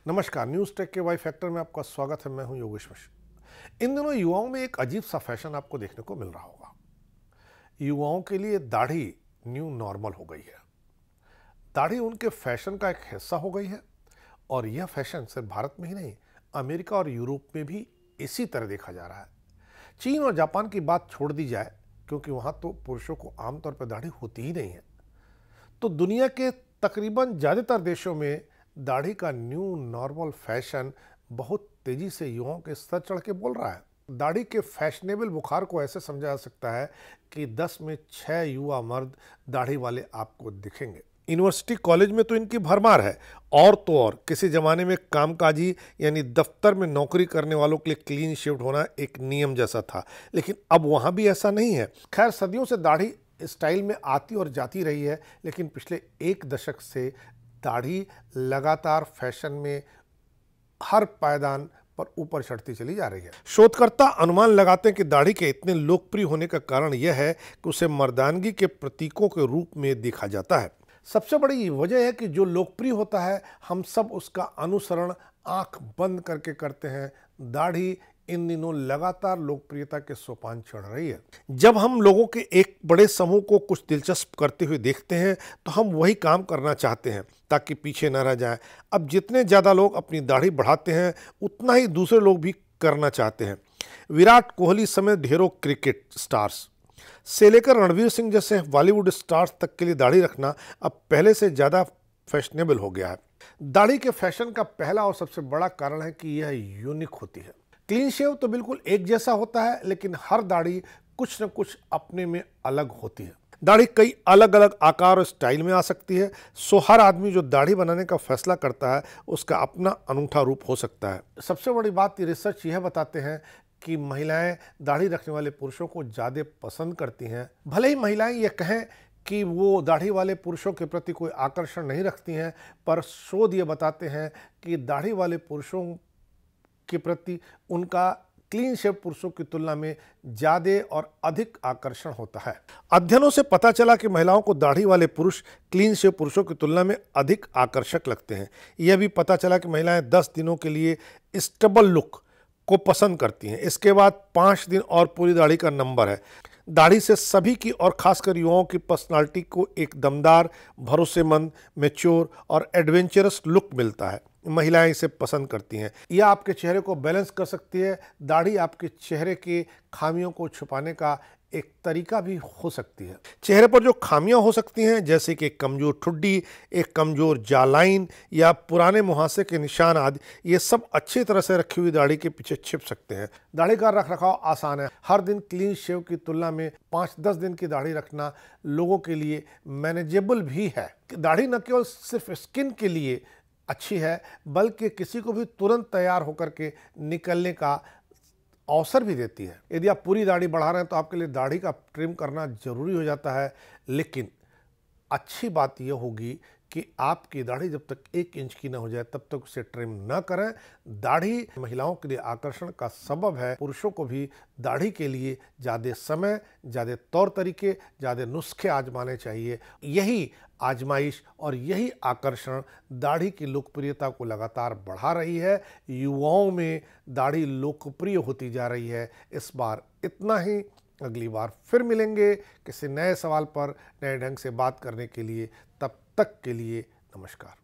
नमस्कार, news take के Y factor में आपका स्वागत है। मैं हूं योगेश मिश्र। इन दिनों युवाओं में एक अजीब सा फैशन आपको देखने को मिल रहा होगा। युवाओं के लिए दाढ़ी न्यू नॉर्मल हो गई है। दाढ़ी उनके फैशन का एक हिस्सा हो गई है और यह फैशन सिर्फ भारत में ही नहीं, अमेरिका और यूरोप में भी इसी तरह देखा जा रहा है। चीन और जापान की बात छोड़ दी जाए, क्योंकि वहां तो पुरुषों को आमतौर पर दाढ़ी होती ही नहीं है, तो दुनिया के तकरीबन ज़्यादातर देशों में दाढ़ी का न्यू नॉर्मल फैशन बहुत तेजी से युवाओं के सर चढ़ के बोल रहा है। दाढ़ी के फैशनेबल बुखार को ऐसे समझा जा सकता है कि 10 में 6 युवा मर्द दाढ़ी वाले आपको दिखेंगे। यूनिवर्सिटी कॉलेज में तो इनकी भरमार है, और तो और किसी जमाने में कामकाजी यानी दफ्तर में नौकरी करने वालों के लिए क्लीन शेव्ड होना एक नियम जैसा था, लेकिन अब वहाँ भी ऐसा नहीं है। खैर, सदियों से दाढ़ी स्टाइल में आती और जाती रही है, लेकिन पिछले एक दशक से दाढ़ी लगातार फैशन में हर पायदान पर ऊपर चढ़ती चली जा रही है। शोधकर्ता अनुमान लगाते हैं कि दाढ़ी के इतने लोकप्रिय होने का कारण यह है कि उसे मर्दानगी के प्रतीकों के रूप में देखा जाता है। सबसे बड़ी वजह है कि जो लोकप्रिय होता है, हम सब उसका अनुसरण आंख बंद करके करते हैं। दाढ़ी इन दिनों लगातार लोकप्रियता के सोपान चढ़ रही है। जब हम लोगों के एक बड़े समूह को कुछ दिलचस्प करते हुए देखते हैं, तो हम वही काम करना चाहते हैं ताकि पीछे न रह जाएं। अब जितने ज़्यादा लोग अपनी दाढ़ी बढ़ाते हैं, उतना ही दूसरे लोग भी करना चाहते हैं। विराट कोहली समेत ढेरों क्रिकेट स्टार्स से लेकर रणवीर सिंह जैसे बॉलीवुड स्टार्स तक के लिए दाढ़ी रखना अब पहले से ज़्यादा फैशनेबल हो गया है। दाढ़ी के फैशन का पहला और सबसे बड़ा कारण है कि यह यूनिक होती है। क्लीन शेव तो बिल्कुल एक जैसा होता है, लेकिन हर दाढ़ी कुछ न कुछ अपने में अलग होती है। दाढ़ी कई अलग अलग आकार और स्टाइल में आ सकती है, सो हर आदमी जो दाढ़ी बनाने का फैसला करता है, उसका अपना अनूठा रूप हो सकता है। सबसे बड़ी बात रिसर्च यह बताते हैं कि महिलाएं दाढ़ी रखने वाले पुरुषों को ज़्यादा पसंद करती हैं। भले ही महिलाएं यह कहें कि वो दाढ़ी वाले पुरुषों के प्रति कोई आकर्षण नहीं रखती हैं, पर शोध ये बताते हैं कि दाढ़ी वाले पुरुषों के प्रति उनका क्लीन शेव पुरुषों की तुलना में ज़्यादा और अधिक आकर्षण होता है। अध्ययनों से पता चला कि महिलाओं को दाढ़ी वाले पुरुष क्लीन शेव पुरुषों की तुलना में अधिक आकर्षक लगते हैं। यह भी पता चला कि महिलाएं 10 दिनों के लिए स्टेबल लुक को पसंद करती हैं। इसके बाद 5 दिन और पूरी दाढ़ी का नंबर है। दाढ़ी से सभी की और खासकर युवाओं की पर्सनालिटी को एक दमदार, भरोसेमंद, मैच्योर और एडवेंचरस लुक मिलता है। महिलाएं इसे पसंद करती हैं। यह आपके चेहरे को बैलेंस कर सकती है। दाढ़ी आपके चेहरे के खामियों को छुपाने का एक तरीका भी हो सकती है। चेहरे पर जो खामियां हो सकती हैं, जैसे कि कमजोर ठुड्डी, एक कमजोर जालाइन या पुराने मुहासे के निशान आदि, ये सब अच्छी तरह से रखी हुई दाढ़ी के पीछे छिप सकते हैं। दाढ़ी का रखरखाव आसान है। हर दिन क्लीन शेव की तुलना में 5-10 दिन की दाढ़ी रखना लोगों के लिए मैनेजेबल भी है। दाढ़ी न केवल सिर्फ स्किन के लिए अच्छी है, बल्कि किसी को भी तुरंत तैयार होकर के निकलने का अवसर भी देती है। यदि आप पूरी दाढ़ी बढ़ा रहे हैं तो आपके लिए दाढ़ी का ट्रिम करना जरूरी हो जाता है, लेकिन अच्छी बात यह होगी कि आपकी दाढ़ी जब तक 1 इंच की ना हो जाए तब तक उसे ट्रिम ना करें। दाढ़ी महिलाओं के लिए आकर्षण का सबब है। पुरुषों को भी दाढ़ी के लिए ज़्यादा समय, ज़्यादा तौर तरीके, ज़्यादा नुस्खे आजमाने चाहिए। यही आजमाइश और यही आकर्षण दाढ़ी की लोकप्रियता को लगातार बढ़ा रही है। युवाओं में दाढ़ी लोकप्रिय होती जा रही है। इस बार इतना ही। अगली बार फिर मिलेंगे किसी नए सवाल पर नए ढंग से बात करने के लिए। तब तक के लिए नमस्कार।